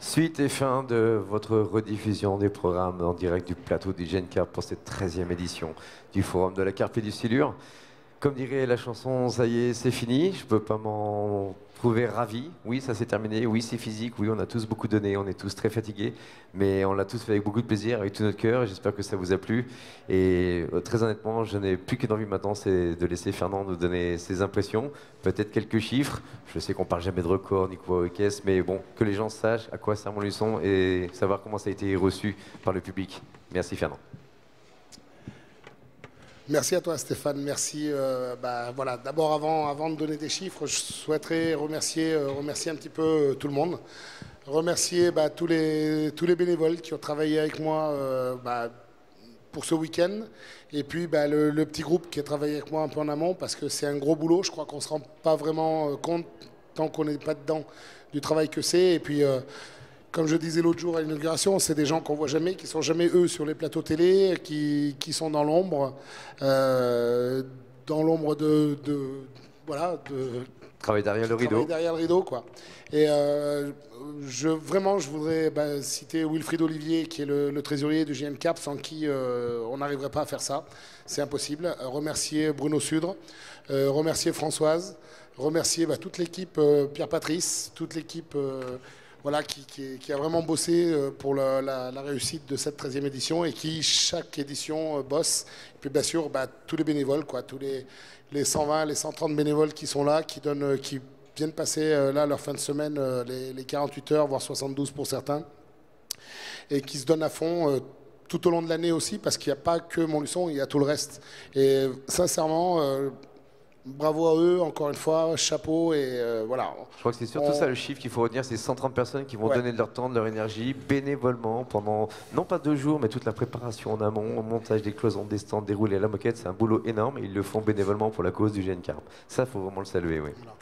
Suite et fin de votre rediffusion des programmes en direct du plateau du GenCarp pour cette 13e édition du Forum de la Carpe et du Silure. Comme dirait la chanson, ça y est, c'est fini. Je ne peux pas m'en trouver ravi. Oui, ça s'est terminé. Oui, c'est physique. Oui, on a tous beaucoup donné. On est tous très fatigués. Mais on l'a tous fait avec beaucoup de plaisir, avec tout notre cœur. J'espère que ça vous a plu. Et très honnêtement, je n'ai plus qu'une envie maintenant, c'est de laisser Fernand nous donner ses impressions. Peut-être quelques chiffres. Je sais qu'on ne parle jamais de record ni quoi aux caisses. Mais bon, que les gens sachent à quoi sert Montluçon et savoir comment ça a été reçu par le public. Merci Fernand. Merci à toi Stéphane, merci. Voilà. D'abord avant de donner des chiffres, je souhaiterais remercier un petit peu tout le monde. Remercier tous les bénévoles qui ont travaillé avec moi pour ce week-end. Et puis le petit groupe qui a travaillé avec moi un peu en amont parce que c'est un gros boulot. Je crois qu'on ne se rend pas vraiment compte tant qu'on n'est pas dedans du travail que c'est. Et puis comme je disais l'autre jour à l'inauguration, c'est des gens qu'on voit jamais, qui sont jamais eux sur les plateaux télé, qui sont dans l'ombre, Travailler derrière le rideau. Travailler derrière le rideau, quoi. Et je voudrais citer Wilfried Olivier, qui est le trésorier du GenCarp, sans qui on n'arriverait pas à faire ça. C'est impossible. Remercier Bruno Sudre, remercier Françoise, remercier toute l'équipe, Pierre-Patrice, toute l'équipe qui a vraiment bossé pour la réussite de cette 13e édition et qui, chaque édition, bosse. Et puis bien sûr, tous les bénévoles, tous les 120, les 130 bénévoles qui sont là, qui viennent passer là leur fin de semaine, les 48 heures, voire 72 pour certains, et qui se donnent à fond tout au long de l'année aussi, parce qu'il n'y a pas que Montluçon, il y a tout le reste. Et sincèrement, bravo à eux, encore une fois, chapeau et voilà. Je crois que c'est surtout ça le chiffre qu'il faut retenir, c'est 130 personnes qui vont donner de leur temps, de leur énergie, bénévolement, pendant, non pas 2 jours, mais toute la préparation en amont, au montage des cloisons, des stands, déroulés à la moquette. C'est un boulot énorme et ils le font bénévolement pour la cause du GenCarp. Ça, il faut vraiment le saluer, oui. Voilà.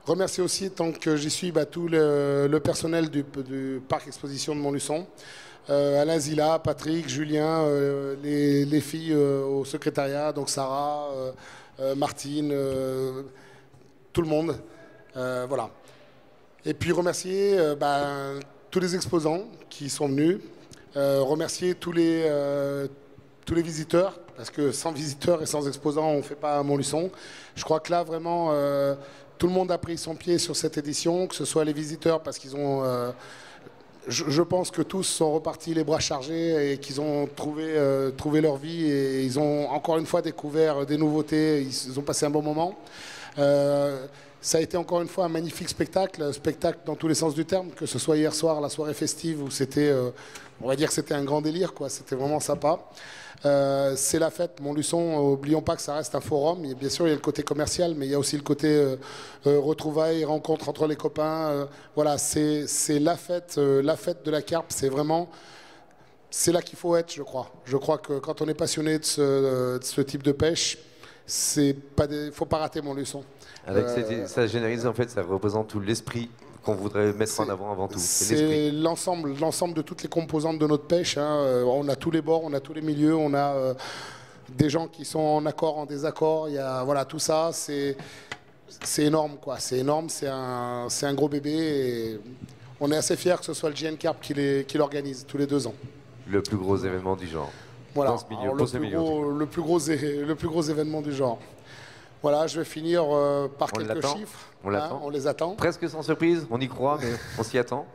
Remercier aussi, tant que j'y suis, tout le personnel du parc exposition de Montluçon. Alain Zilla, Patrick, Julien, les filles au secrétariat, donc Sarah, Martine, tout le monde. Voilà. Et puis remercier tous les exposants qui sont venus. Remercier tous les visiteurs, parce que sans visiteurs et sans exposants, on ne fait pas Montluçon. Je crois que là, vraiment, tout le monde a pris son pied sur cette édition, que ce soit les visiteurs, parce qu'ils ont... Je pense que tous sont repartis les bras chargés et qu'ils ont trouvé leur vie et ils ont encore une fois découvert des nouveautés, ils ont passé un bon moment. Ça a été encore une fois un magnifique spectacle dans tous les sens du terme, que ce soit hier soir, la soirée festive, où c'était, on va dire que c'était un grand délire, quoi. C'était vraiment sympa. C'est la fête, Montluçon, n'oublions pas que ça reste un forum. Bien sûr, il y a le côté commercial, mais il y a aussi le côté retrouvailles, rencontres entre les copains. Voilà, c'est la fête de la carpe. C'est vraiment, c'est là qu'il faut être, je crois. Je crois que quand on est passionné de ce type de pêche, faut pas rater Montluçon. Ça généralise, en fait, ça représente tout l'esprit qu'on voudrait mettre en avant tout. C'est l'ensemble de toutes les composantes de notre pêche. Hein. On a tous les bords, on a tous les milieux, on a des gens qui sont en accord, en désaccord. Il y a, voilà, tout ça, c'est énorme, quoi. C'est énorme, c'est un gros bébé. Et on est assez fiers que ce soit le GenCarp qui l'organise tous les 2 ans. Le plus gros événement du genre. Voilà, dans ce milieu, le plus gros événement du genre. Voilà, je vais finir par quelques chiffres. On les attend. Presque sans surprise, on y croit, mais on s'y attend.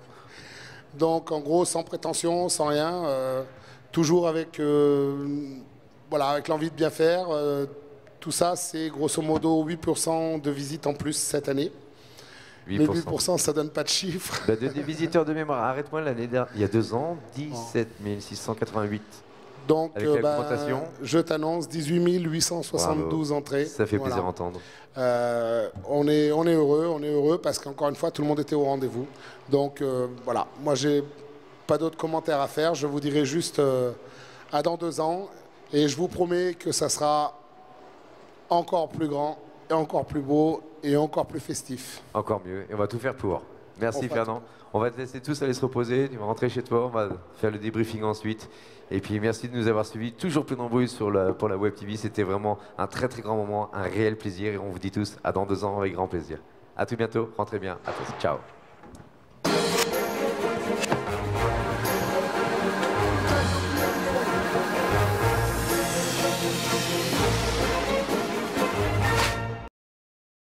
Donc, en gros, sans prétention, sans rien, toujours avec l'envie de bien faire. Tout ça, c'est grosso modo 8% de visites en plus cette année. 8%. Mais 8%, ça donne pas de chiffres. Des visiteurs de mémoire, arrête-moi, l'année dernière, il y a 2 ans, 17 688. Donc, je t'annonce 18 872 entrées. Ça fait plaisir d'entendre. On est heureux parce qu'encore une fois, tout le monde était au rendez-vous. Donc voilà, moi j'ai pas d'autres commentaires à faire. Je vous dirai juste à dans 2 ans. Et je vous promets que ça sera encore plus grand, et encore plus beau et encore plus festif. Encore mieux. Et on va tout faire pour. Merci Fernand. On va te laisser tous aller se reposer, tu vas rentrer chez toi, on va faire le débriefing ensuite. Et puis merci de nous avoir suivis, toujours plus nombreux pour la Web TV. C'était vraiment un très très grand moment, un réel plaisir. Et on vous dit tous à dans 2 ans avec grand plaisir. À tout bientôt, rentrez bien, à tous, ciao.